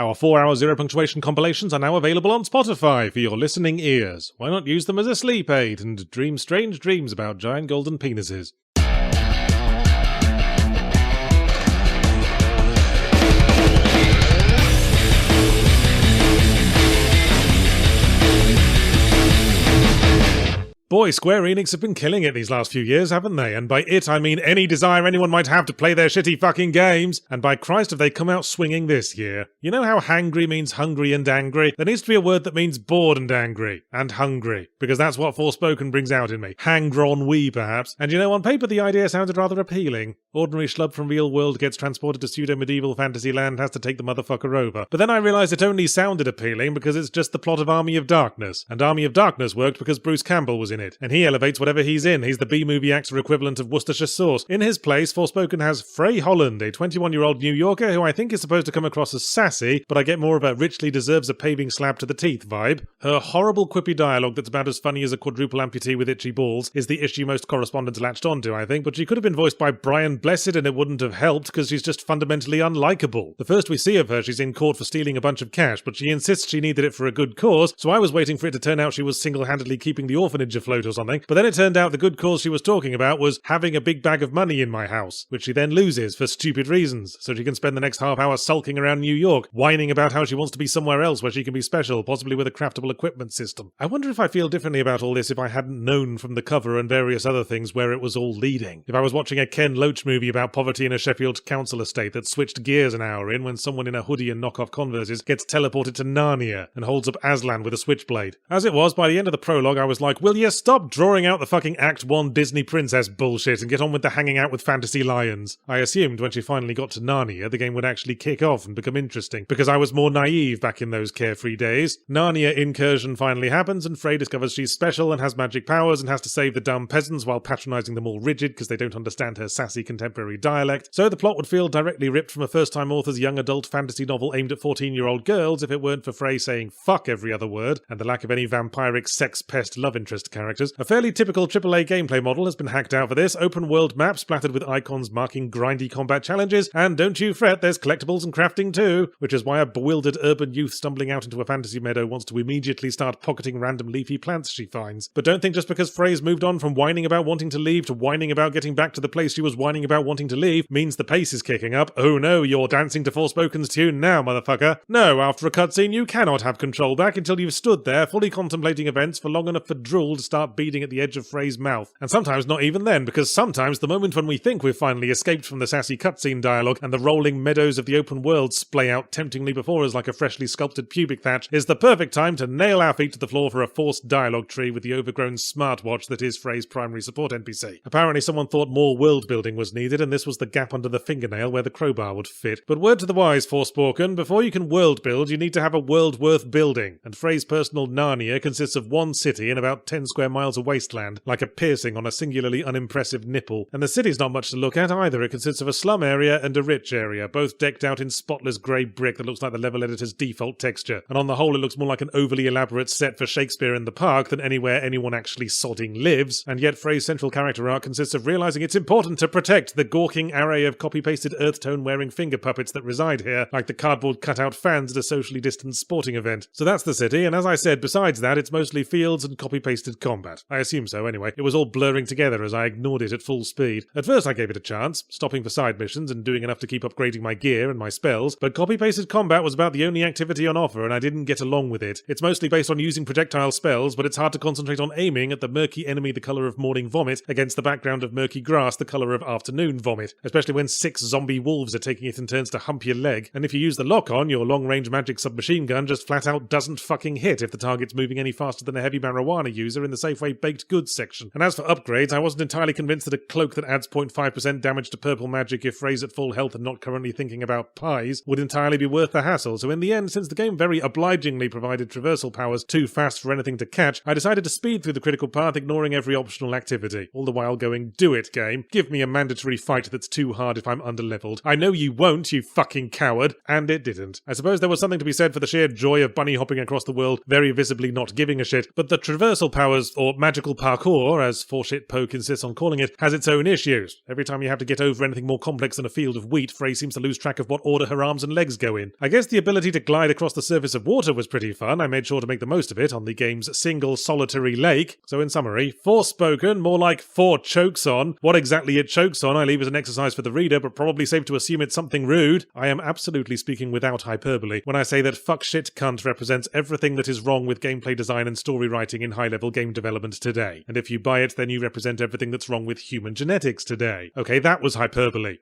Our 4-hour zero punctuation compilations are now available on Spotify for your listening ears. Why not use them as a sleep aid and dream strange dreams about giant golden penises? Boy, Square Enix have been killing it these last few years, haven't they? And by it, I mean any desire anyone might have to play their shitty fucking games. And by Christ, have they come out swinging this year. You know how hangry means hungry and angry? There needs to be a word that means bored and angry. And hungry. Because that's what Forspoken brings out in me. Hangron-wee, perhaps. And you know, on paper the idea sounded rather appealing. Ordinary schlub from real world gets transported to pseudo-medieval fantasy land, has to take the motherfucker over. But then I realised it only sounded appealing because it's just the plot of Army of Darkness. And Army of Darkness worked because Bruce Campbell was in it. And he elevates whatever he's in. He's the B-movie actor equivalent of Worcestershire sauce. In his place, Forspoken has Frey Holland, a 21-year-old New Yorker who I think is supposed to come across as sassy, but I get more of a richly deserves a paving slap to the teeth vibe. Her horrible quippy dialogue that's about as funny as a quadruple amputee with itchy balls is the issue most correspondents latched onto, I think, but she could have been voiced by Brian Blessed and it wouldn't have helped because she's just fundamentally unlikable. The first we see of her, she's in court for stealing a bunch of cash, but she insists she needed it for a good cause, so I was waiting for it to turn out she was single-handedly keeping the orphanage afloat or something, but then it turned out the good cause she was talking about was having a big bag of money in my house, which she then loses for stupid reasons, so she can spend the next half hour sulking around New York, whining about how she wants to be somewhere else where she can be special, possibly with a craftable equipment system. I wonder if I feel differently about all this if I hadn't known from the cover and various other things where it was all leading. If I was watching a Ken Loach movie about poverty in a Sheffield council estate that switched gears an hour in when someone in a hoodie and knockoff Converses gets teleported to Narnia and holds up Aslan with a switchblade. As it was, by the end of the prologue I was like, will you stop drawing out the fucking Act 1 Disney princess bullshit and get on with the hanging out with fantasy lions? I assumed when she finally got to Narnia the game would actually kick off and become interesting, because I was more naive back in those carefree days. Narnia incursion finally happens and Frey discovers she's special and has magic powers and has to save the dumb peasants while patronising them all rigid because they don't understand her sassy contemporary dialect. So the plot would feel directly ripped from a first-time author's young adult fantasy novel aimed at 14-year-old girls if it weren't for Frey saying fuck every other word and the lack of any vampiric sex pest love interest characters. A fairly typical AAA gameplay model has been hacked out for this, open world map splattered with icons marking grindy combat challenges, and don't you fret, there's collectibles and crafting too, which is why a bewildered urban youth stumbling out into a fantasy meadow wants to immediately start pocketing random leafy plants she finds. But don't think just because Frey's moved on from whining about wanting to leave to whining about getting back to the place she was whining about wanting to leave means the pace is kicking up. Oh no, you're dancing to Forspoken's tune now, motherfucker. No, after a cutscene you cannot have control back until you've stood there fully contemplating events for long enough for drool to start beading at the edge of Frey's mouth. And sometimes not even then, because sometimes the moment when we think we've finally escaped from the sassy cutscene dialogue and the rolling meadows of the open world splay out temptingly before us like a freshly sculpted pubic thatch is the perfect time to nail our feet to the floor for a forced dialogue tree with the overgrown smartwatch that is Frey's primary support NPC. Apparently someone thought more world building was needed and this was the gap under the fingernail where the crowbar would fit. But word to the wise, Forspoken, before you can world build you need to have a world worth building, and Frey's personal Narnia consists of one city and about 10 square miles of wasteland, like a piercing on a singularly unimpressive nipple. And the city's not much to look at either. It consists of a slum area and a rich area, both decked out in spotless grey brick that looks like the level editor's default texture, and on the whole it looks more like an overly elaborate set for Shakespeare in the Park than anywhere anyone actually sodding lives, and yet Frey's central character arc consists of realising it's important to protect the gawking array of copy-pasted earth tone wearing finger puppets that reside here, like the cardboard cutout fans at a socially distanced sporting event. So that's the city, and as I said, besides that it's mostly fields and copy-pasted combat. I assume so anyway. It was all blurring together as I ignored it at full speed. At first I gave it a chance, stopping for side missions and doing enough to keep upgrading my gear and my spells, but copy-pasted combat was about the only activity on offer and I didn't get along with it. It's mostly based on using projectile spells, but it's hard to concentrate on aiming at the murky enemy the colour of morning vomit against the background of murky grass the colour of afternoon vomit, especially when 6 zombie wolves are taking it in turns to hump your leg, and if you use the lock-on, your long-range magic submachine gun just flat out doesn't fucking hit if the target's moving any faster than a heavy marijuana user in the Safeway baked goods section. And as for upgrades, I wasn't entirely convinced that a cloak that adds 0.5% damage to purple magic if Frey's at full health and not currently thinking about pies would entirely be worth the hassle, so in the end, since the game very obligingly provided traversal powers too fast for anything to catch, I decided to speed through the critical path ignoring every optional activity, all the while going, do it game, give me a mandatory solitary fight that's too hard if I'm underleveled. I know you won't, you fucking coward. And it didn't. I suppose there was something to be said for the sheer joy of bunny hopping across the world, very visibly not giving a shit, but the traversal powers, or magical parkour, as 4shitpoke insists on calling it, has its own issues. Every time you have to get over anything more complex than a field of wheat, Frey seems to lose track of what order her arms and legs go in. I guess the ability to glide across the surface of water was pretty fun. I made sure to make the most of it on the game's single solitary lake. So in summary, Forspoken, more like 4 chokes on. What exactly it chokes on I leave as an exercise for the reader, but probably safe to assume it's something rude. I am absolutely speaking without hyperbole when I say that fuck shit cunt represents everything that is wrong with gameplay design and story writing in high-level game development today. And if you buy it, then you represent everything that's wrong with human genetics today. Okay, that was hyperbole.